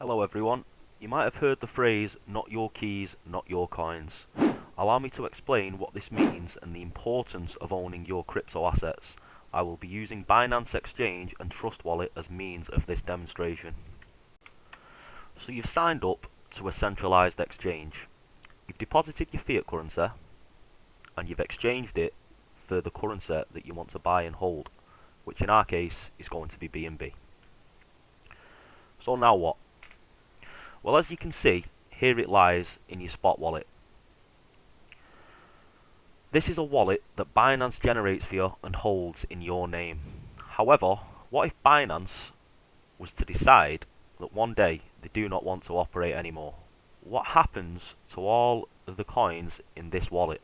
Hello everyone. You might have heard the phrase, not your keys, not your coins. Allow me to explain what this means and the importance of owning your crypto assets. I will be using Binance Exchange and TrustWallet as means of this demonstration. So you've signed up to a centralized exchange. You've deposited your fiat currency and you've exchanged it for the currency that you want to buy and hold, which in our case is going to be BNB. So now what? Well, as you can see, here it lies in your spot wallet. This is a wallet that Binance generates for you and holds in your name. However, what if Binance was to decide that one day they do not want to operate anymore? What happens to all of the coins in this wallet?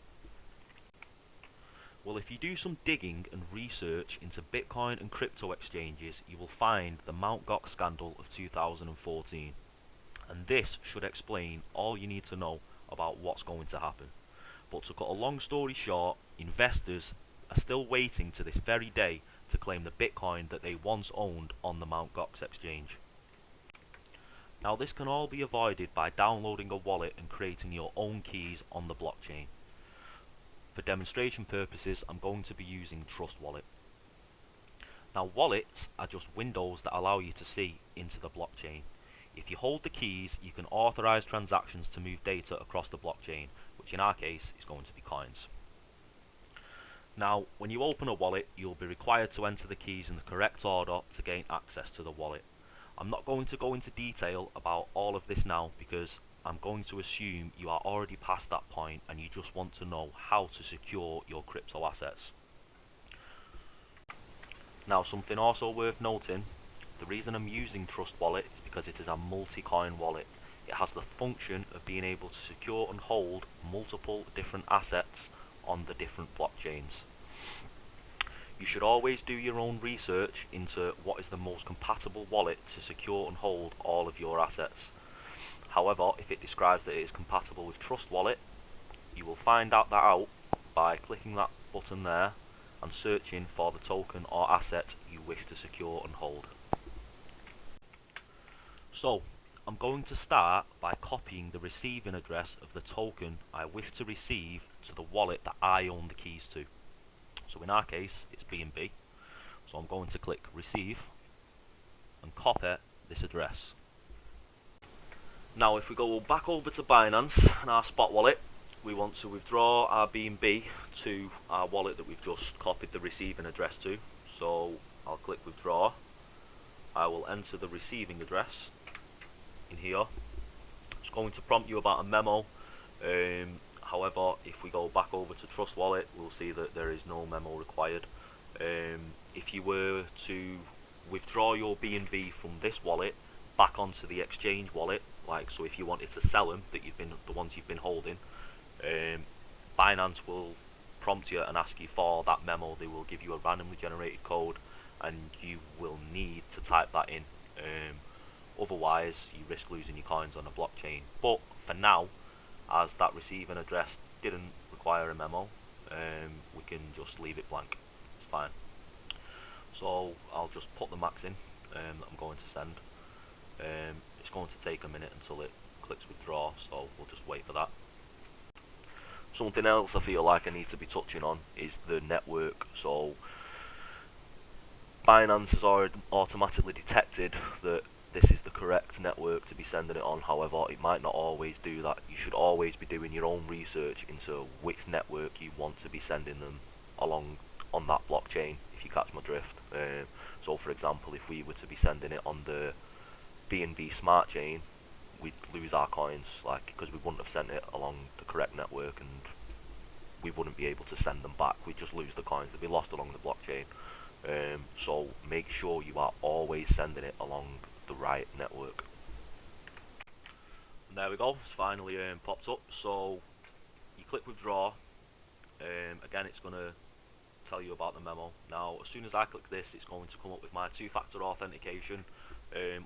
Well, if you do some digging and research into Bitcoin and crypto exchanges, you will find the Mt. Gox scandal of 2014. And this should explain all you need to know about what's going to happen. But to cut a long story short, investors are still waiting to this very day to claim the Bitcoin that they once owned on the Mt. Gox exchange. Now this can all be avoided by downloading a wallet and creating your own keys on the blockchain. For demonstration purposes, I'm going to be using TrustWallet. Now wallets are just windows that allow you to see into the blockchain. If you hold the keys, you can authorize transactions to move data across the blockchain, which in our case is going to be coins. Now, when you open a wallet, you'll be required to enter the keys in the correct order to gain access to the wallet. I'm not going to go into detail about all of this now because I'm going to assume you are already past that point and you just want to know how to secure your crypto assets. Now, something also worth noting, the reason I'm using TrustWallet is because it is a multi-coin wallet. It has the function of being able to secure and hold multiple different assets on the different blockchains. You should always do your own research into what is the most compatible wallet to secure and hold all of your assets. However, if it describes that it is compatible with TrustWallet, you will find that out by clicking that button there and searching for the token or asset you wish to secure and hold. So, I'm going to start by copying the receiving address of the token I wish to receive to the wallet that I own the keys to. So in our case, it's BNB. So I'm going to click receive and copy this address. Now if we go back over to Binance and our spot wallet, we want to withdraw our BNB to our wallet that we've just copied the receiving address to. So I'll click withdraw. I will enter the receiving address in here. It's going to prompt you about a memo. However, if we go back over to TrustWallet, we'll see that there is no memo required. If you were to withdraw your BNB from this wallet back onto the exchange wallet, like so if you wanted to sell them, the ones you've been holding, Binance will prompt you and ask you for that memo. They will give you a randomly generated code and you will need to type that in. Otherwise, you risk losing your coins on the blockchain. But for now, as that receiving address didn't require a memo, we can just leave it blank. It's fine. So I'll just put the max in that I'm going to send. It's going to take a minute until it clicks withdraw, so we'll just wait for that. Something else I feel like I need to be touching on is the network. So Binance has already automatically detected that this is the correct network to be sending it on. However, it might not always do that. You should always be doing your own research into which network you want to be sending them along on that blockchain, if you catch my drift. So for example, if we were to be sending it on the BNB smart chain, we'd lose our coins, because we wouldn't have sent it along the correct network and we wouldn't be able to send them back. We'd just lose the coins, they'd be lost along the blockchain. So make sure you are always sending it along the right network. And there we go, it's finally popped up. So you click withdraw. Again, it's going to tell you about the memo. Now as soon as I click this, it's going to come up with my two-factor authentication.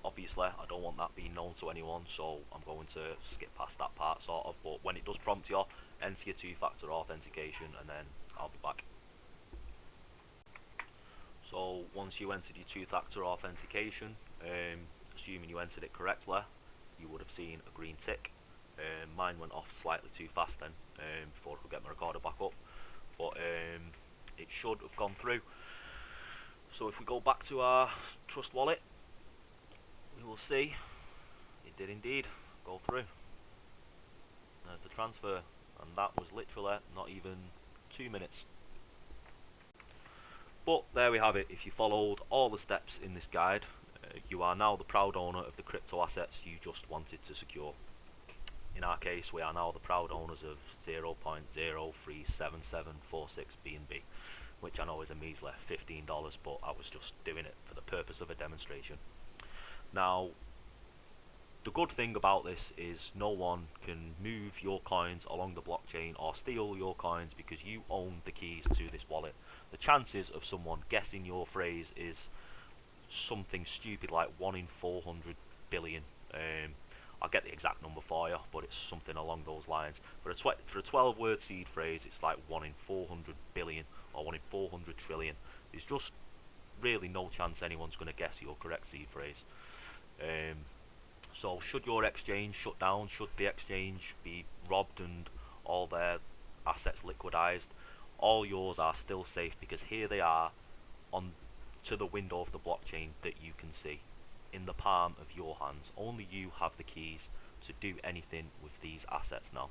Obviously I don't want that being known to anyone, so I'm going to skip past that part sort of, but when it does prompt you, enter your two-factor authentication and then I'll be back. So once you entered your two-factor authentication, assuming you entered it correctly, you would have seen a green tick. Mine went off slightly too fast then, before I could get my recorder back up, but it should have gone through. So if we go back to our Trust Wallet, we will see it did indeed go through. There's the transfer, and that was literally not even 2 minutes. But there we have it. If you followed all the steps in this guide, you are now the proud owner of the crypto assets you just wanted to secure. In our case, we are now the proud owners of 0.037746 BNB, which I know is a measly $15, but I was just doing it for the purpose of a demonstration. Now, the good thing about this is no one can move your coins along the blockchain or steal your coins because you own the keys to this wallet. The chances of someone guessing your phrase is something stupid like 1 in 400 billion. I'll get the exact number for you, but it's something along those lines. For a 12-word seed phrase, it's like 1 in 400 billion or 1 in 400 trillion. There's just really no chance anyone's going to guess your correct seed phrase. So should your exchange shut down, should the exchange be robbed and all their assets liquidized, all yours are still safe because here they are on to the window of the blockchain that you can see in the palm of your hands. Only you have the keys to do anything with these assets now.